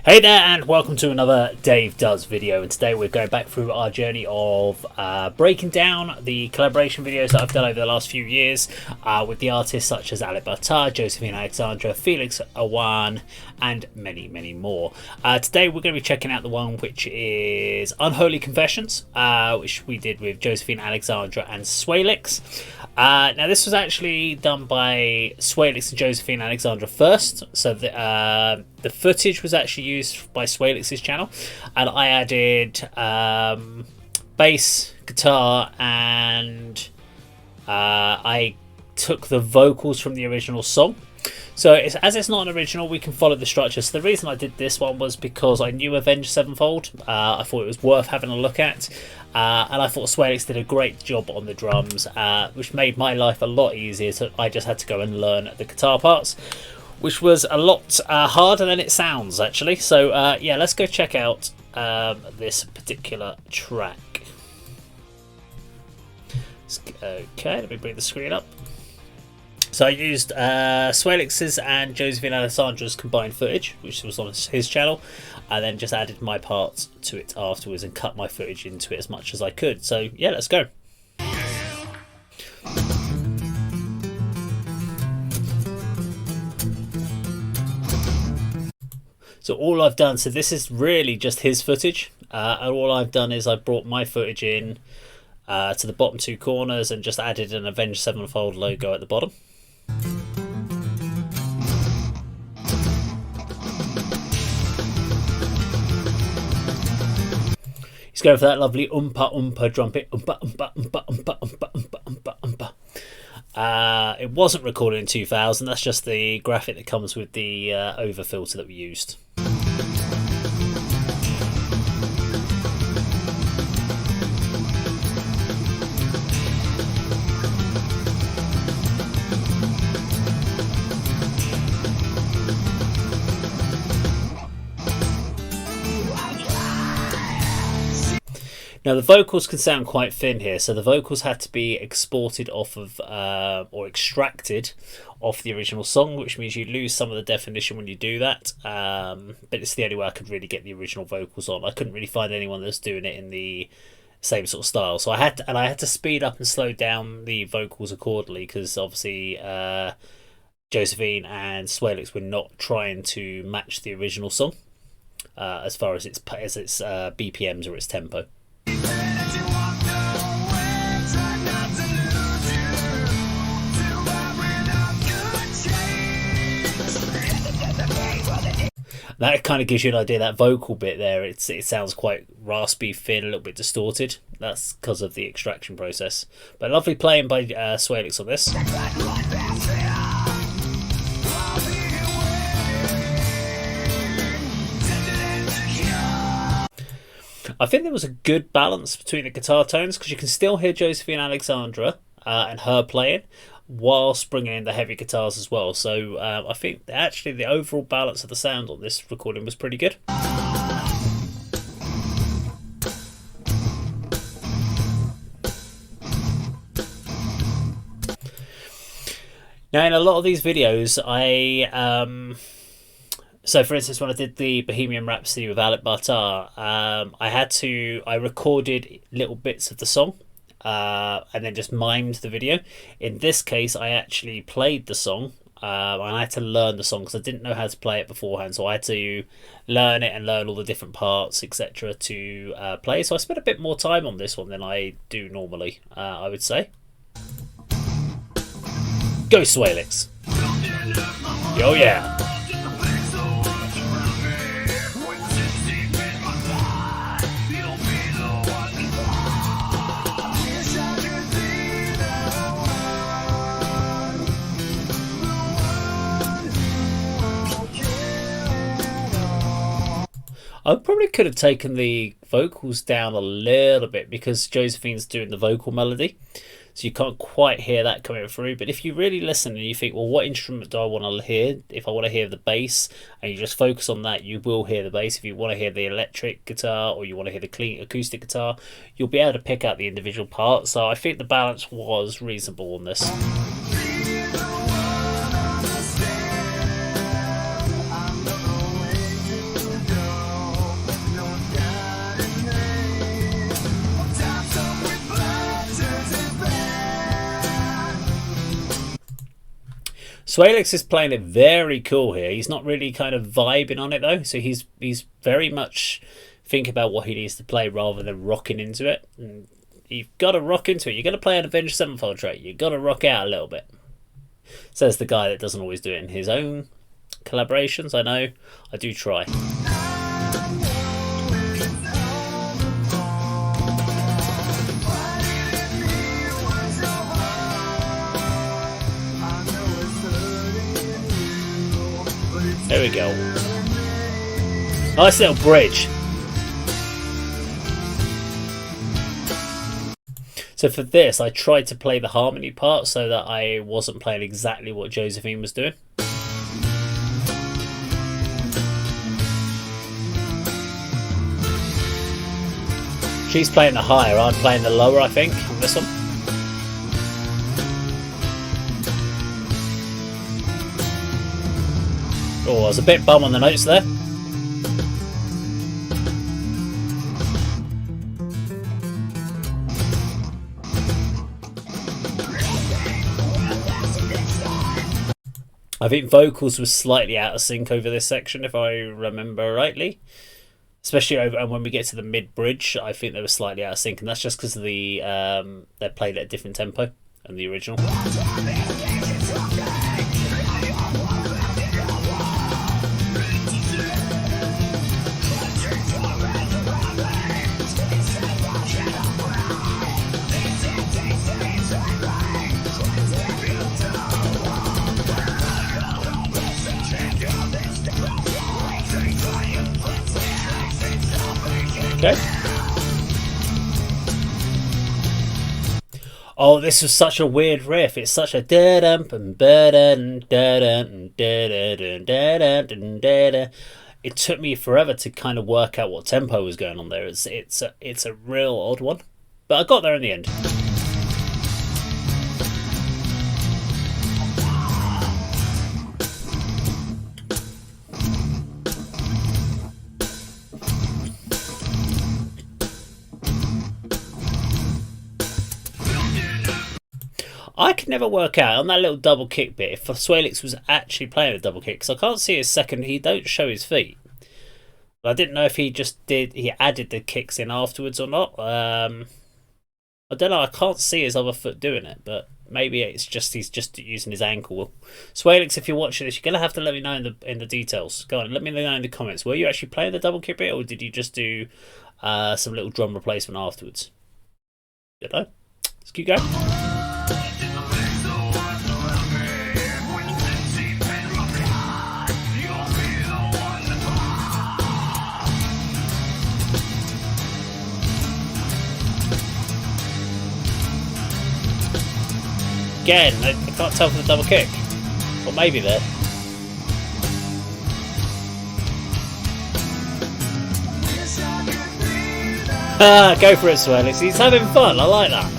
Hey there, and welcome to another Dave Does video, and today we're going back through our journey of breaking down the collaboration videos that I've done over the last few years with the artists such as Alip Ba Ta, Josephine Alexandra, Felix Awan, and many, many more. Today we're going to be checking out the one which is Unholy Confessions, which we did with Josephine Alexandra and Swaylex. Now this was actually done by Swaylex and Josephine Alexandra first, so the footage was actually used by Swaylex's channel, and I added bass, guitar, and I took the vocals from the original song. So as it's not an original, we can follow the structure. So the reason I did this one was because I knew Avenged Sevenfold. I thought it was worth having a look at, and I thought Swaylex did a great job on the drums, which made my life a lot easier. So I just had to go and learn the guitar parts, which was a lot harder than it sounds, actually. So yeah, let's go check out this particular track. Okay, let me bring the screen up. So I used Swaylex's and Josephine Alexandra's combined footage, which was on his channel, and then just added my parts to it afterwards and cut my footage into it as much as I could. So yeah, let's go. So all I've done, so this is really just his footage, and all I've done is I brought my footage in to the bottom two corners and just added an Avenged Sevenfold logo at the bottom. He's going for that lovely oompa oompa drum bit. Oompa oompa oompa oompa oompa oompa oompa oompa. It wasn't recorded in 2000. That's just the graphic that comes with the over filter that we used. Now the vocals can sound quite thin here, so the vocals had to be exported off of or extracted off the original song, which means you lose some of the definition when you do that. But it's the only way I could really get the original vocals on. I couldn't really find anyone that's doing it in the same sort of style, so I had to speed up and slow down the vocals accordingly, because obviously Josephine and Swaylex were not trying to match the original song as far as its BPMs or its tempo. That kind of gives you an idea. That vocal bit there, it sounds quite raspy, thin, a little bit distorted. That's because of the extraction process. But lovely playing by Swaylex on this. I think there was a good balance between the guitar tones, because you can still hear Josephine Alexandra and her playing whilst bringing in the heavy guitars as well. So I think actually the overall balance of the sound on this recording was pretty good. Now in a lot of these videos so for instance, when I did the Bohemian Rhapsody with Alip Ba Ta, I recorded little bits of the song and then just mimed the video. In this case, I actually played the song and I had to learn the song because I didn't know how to play it beforehand. So I had to learn it and learn all the different parts, etc. to play. So I spent a bit more time on this one than I do normally, I would say. Go Swaylex! Oh yeah! I probably could have taken the vocals down a little bit, because Josephine's doing the vocal melody, so you can't quite hear that coming through. But if you really listen and you think, well, what instrument do I want to hear? If I want to hear the bass, and you just focus on that, you will hear the bass. If you want to hear the electric guitar, or you want to hear the clean acoustic guitar, you'll be able to pick out the individual parts. So I think the balance was reasonable on this. Swaylex is playing it very cool here. He's not really kind of vibing on it though, so he's very much thinking about what he needs to play rather than rocking into it. And you've got to rock into it. You're going to play an Avenged Sevenfold trait. You've got to rock out a little bit. Says the guy that doesn't always do it in his own collaborations. I know. I do try. There we go. Nice little bridge. So for this, I tried to play the harmony part so that I wasn't playing exactly what Josephine was doing. She's playing the higher, I'm playing the lower, I think, on this one. Oh, I was a bit bum on the notes there. I think vocals were slightly out of sync over this section, if I remember rightly. Especially over, and when we get to the mid-bridge, I think they were slightly out of sync, and that's just because of the they're played at a different tempo than the original. Okay. Oh, this was such a weird riff. It's such a da dum da dum da dum da dum da dum da dum. It took me forever to kind of work out what tempo was going on there. It's a real odd one, but I got there in the end. I could never work out on that little double kick bit if Swaylex was actually playing a double kick, because I can't see his second. He don't show his feet. But I didn't know if he just did. He added the kicks in afterwards or not. I don't know. I can't see his other foot doing it, but maybe it's just he's just using his ankle. Swaylex, if you're watching this, you're gonna have to let me know in the details. Go on, let me know in the comments. Were you actually playing the double kick bit, or did you just do some little drum replacement afterwards? Don't know. Let's keep going. Again, I can't tell from the double kick. Or maybe there. Ah, go for it, Swaylex. He's having fun. I like that.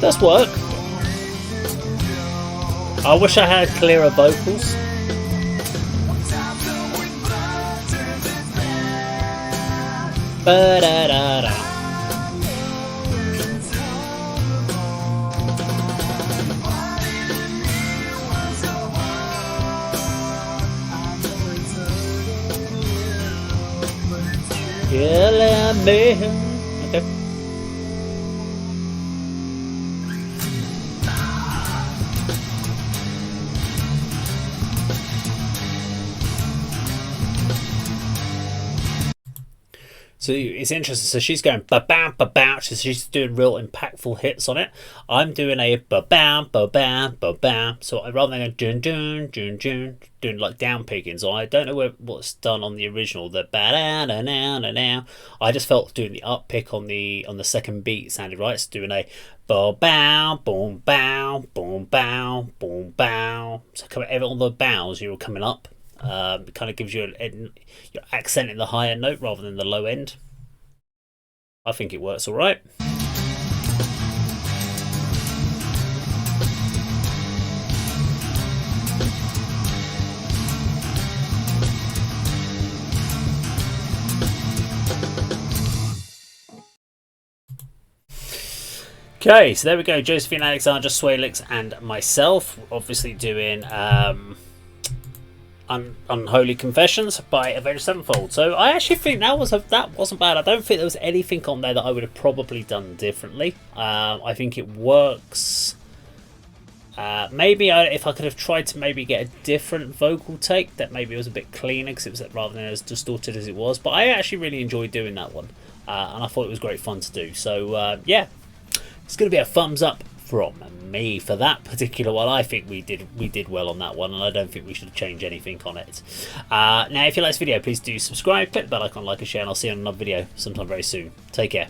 Does work. I wish I had clearer vocals. Ba-da-da-da. Killing me. Okay. So it's interesting. So she's going ba-bam, ba-bam. So she's doing real impactful hits on it. I'm doing a ba-bam, ba-bam, ba-bam. So rather than going dun, dun, dun, dun, doing like down picking. So I don't know what's done on the original. The ba-da-da-da-da-da. I just felt doing the up pick on the second beat sounded right. So doing a ba-bow, boom, bow, boom, bow, boom, bow. So coming on the bows, you're coming up. It kind of gives you you're accenting the higher note rather than the low end. I think it works all right. Okay, so there we go. Josephine Alexandra, Swaylex, and myself, obviously doing Unholy Confessions by Avenged Sevenfold. So I actually think that wasn't bad. I don't think there was anything on there that I would have probably done differently. I think it works. Maybe if I could have tried to maybe get a different vocal take that maybe was a bit cleaner, because it was rather than as distorted as it was. But I actually really enjoyed doing that one, and I thought it was great fun to do. So yeah, it's going to be a thumbs up from me for that particular one. I think we did well on that one, and I don't think we should change anything on it. Now, if you like this video, please do subscribe, click the bell icon, like and share, and I'll see you on another video sometime very soon. Take care.